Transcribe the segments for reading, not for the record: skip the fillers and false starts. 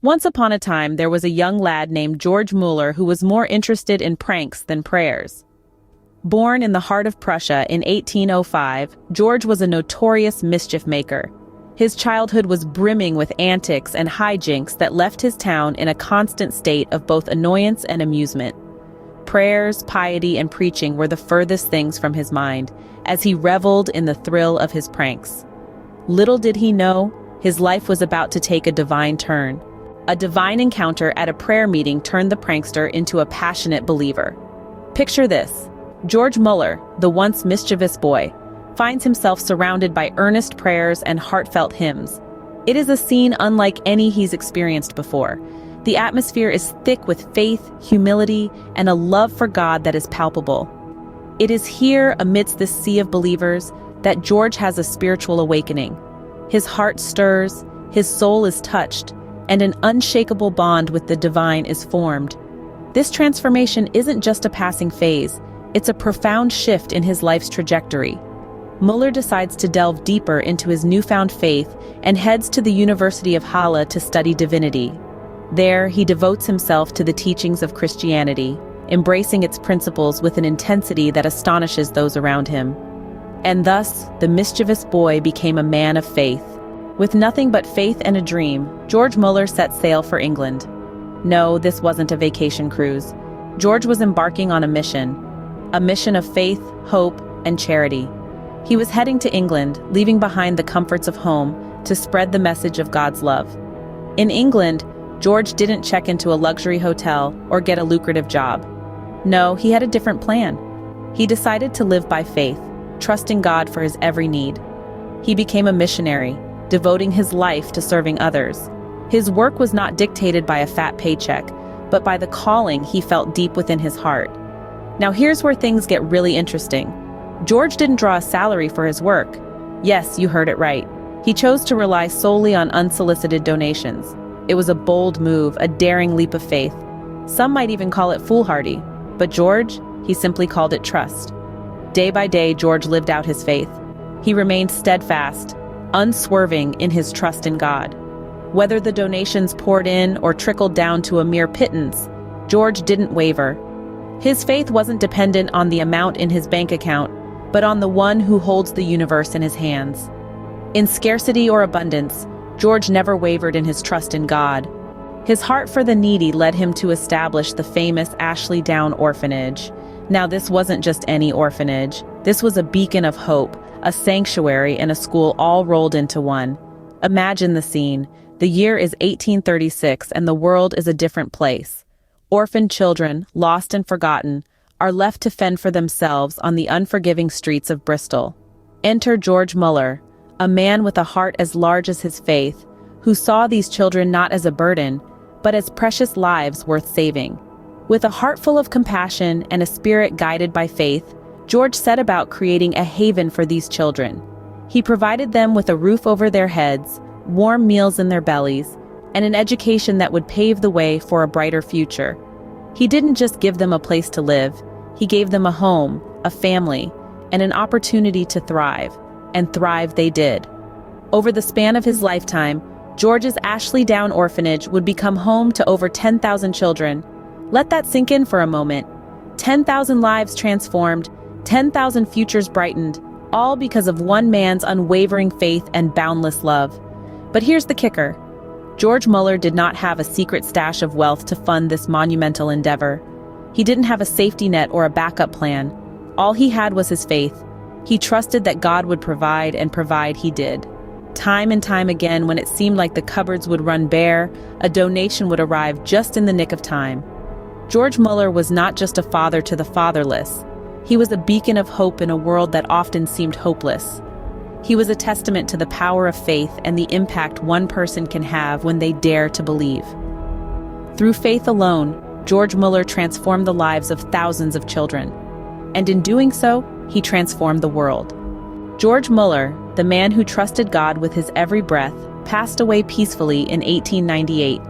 Once upon a time, there was a young lad named George Muller who was more interested in pranks than prayers. Born in the heart of Prussia in 1805, George was a notorious mischief maker. His childhood was brimming with antics and hijinks that left his town in a constant state of both annoyance and amusement. Prayers, piety, and preaching were the furthest things from his mind, as he reveled in the thrill of his pranks. Little did he know, his life was about to take a divine turn. A divine encounter at a prayer meeting turned the prankster into a passionate believer. Picture this: George Muller, the once mischievous boy, finds himself surrounded by earnest prayers and heartfelt hymns. It is a scene unlike any he's experienced before. The atmosphere is thick with faith, humility, and a love for God that is palpable. It is here, amidst this sea of believers, that George has a spiritual awakening. His heart stirs, his soul is touched, and an unshakable bond with the divine is formed. This transformation isn't just a passing phase, it's a profound shift in his life's trajectory. Muller decides to delve deeper into his newfound faith and heads to the University of Halle to study divinity. There, he devotes himself to the teachings of Christianity, embracing its principles with an intensity that astonishes those around him. And thus, the mischievous boy became a man of faith. With nothing but faith and a dream, George Muller set sail for England. No, this wasn't a vacation cruise. George was embarking on a mission of faith, hope, and charity. He was heading to England, leaving behind the comforts of home to spread the message of God's love. In England, George didn't check into a luxury hotel or get a lucrative job. No, he had a different plan. He decided to live by faith, trusting God for his every need. He became a missionary, devoting his life to serving others. His work was not dictated by a fat paycheck, but by the calling he felt deep within his heart. Now here's where things get really interesting. George didn't draw a salary for his work. Yes, you heard it right. He chose to rely solely on unsolicited donations. It was a bold move, a daring leap of faith. Some might even call it foolhardy, but George, he simply called it trust. Day by day, George lived out his faith. He remained steadfast, unswerving in his trust in God. Whether the donations poured in or trickled down to a mere pittance, George didn't waver. His faith wasn't dependent on the amount in his bank account, but on the one who holds the universe in his hands. In scarcity or abundance, George never wavered in his trust in God. His heart for the needy led him to establish the famous Ashley Down Orphanage. Now, this wasn't just any orphanage. This was a beacon of hope, a sanctuary, and a school all rolled into one. Imagine the scene. The year is 1836 and the world is a different place. Orphaned children, lost and forgotten, are left to fend for themselves on the unforgiving streets of Bristol. Enter George Muller, a man with a heart as large as his faith, who saw these children not as a burden, but as precious lives worth saving. With a heart full of compassion and a spirit guided by faith, George set about creating a haven for these children. He provided them with a roof over their heads, warm meals in their bellies, and an education that would pave the way for a brighter future. He didn't just give them a place to live, he gave them a home, a family, and an opportunity to thrive, and thrive they did. Over the span of his lifetime, George's Ashley Down Orphanage would become home to over 10,000 children. Let that sink in for a moment. 10,000 lives transformed, 10,000 futures brightened, all because of one man's unwavering faith and boundless love. But here's the kicker. George Muller did not have a secret stash of wealth to fund this monumental endeavor. He didn't have a safety net or a backup plan. All he had was his faith. He trusted that God would provide, and provide he did. Time and time again, when it seemed like the cupboards would run bare, a donation would arrive just in the nick of time. George Muller was not just a father to the fatherless. He was a beacon of hope in a world that often seemed hopeless. He was a testament to the power of faith and the impact one person can have when they dare to believe. Through faith alone, George Muller transformed the lives of thousands of children. And in doing so, he transformed the world. George Muller, the man who trusted God with his every breath, passed away peacefully in 1898.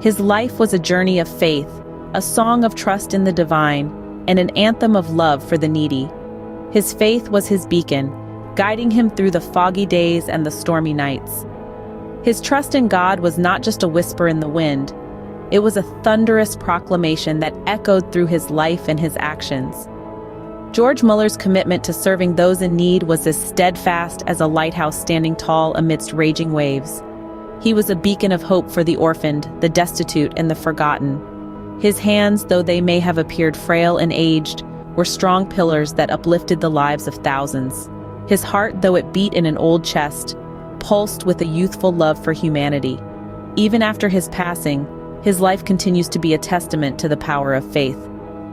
His life was a journey of faith, a song of trust in the divine, and an anthem of love for the needy. His faith was his beacon, guiding him through the foggy days and the stormy nights. His trust in God was not just a whisper in the wind. It was a thunderous proclamation that echoed through his life and his actions. George Muller's commitment to serving those in need was as steadfast as a lighthouse standing tall amidst raging waves. He was a beacon of hope for the orphaned, the destitute, and the forgotten. His hands, though they may have appeared frail and aged, were strong pillars that uplifted the lives of thousands. His heart, though it beat in an old chest, pulsed with a youthful love for humanity. Even after his passing, his life continues to be a testament to the power of faith.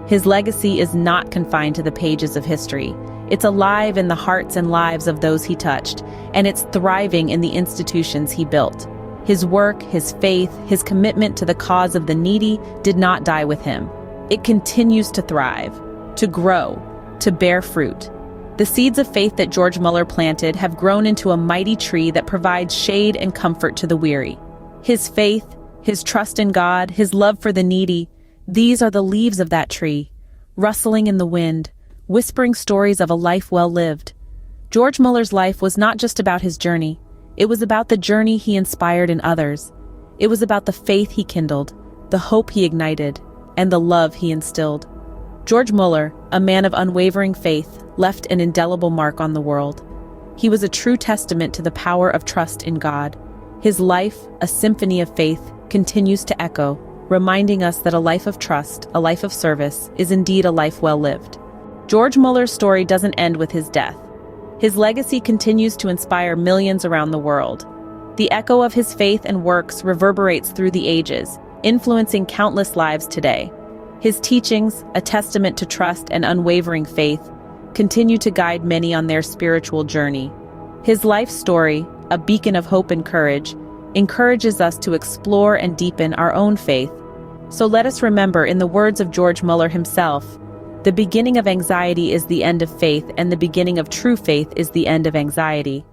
His legacy is not confined to the pages of history. It's alive in the hearts and lives of those he touched, and it's thriving in the institutions he built. His work, his faith, his commitment to the cause of the needy did not die with him. It continues to thrive, to grow, to bear fruit. The seeds of faith that George Muller planted have grown into a mighty tree that provides shade and comfort to the weary. His faith, his trust in God, his love for the needy, these are the leaves of that tree, rustling in the wind, whispering stories of a life well lived. George Muller's life was not just about his journey. It was about the journey he inspired in others. It was about the faith he kindled, the hope he ignited, and the love he instilled. George Muller, a man of unwavering faith, left an indelible mark on the world. He was a true testament to the power of trust in God. His life, a symphony of faith, continues to echo, reminding us that a life of trust, a life of service, is indeed a life well lived. George Muller's story doesn't end with his death. His legacy continues to inspire millions around the world. The echo of his faith and works reverberates through the ages, influencing countless lives today. His teachings, a testament to trust and unwavering faith, continue to guide many on their spiritual journey. His life story, a beacon of hope and courage, encourages us to explore and deepen our own faith. So let us remember, in the words of George Muller himself, "The beginning of anxiety is the end of faith, and the beginning of true faith is the end of anxiety."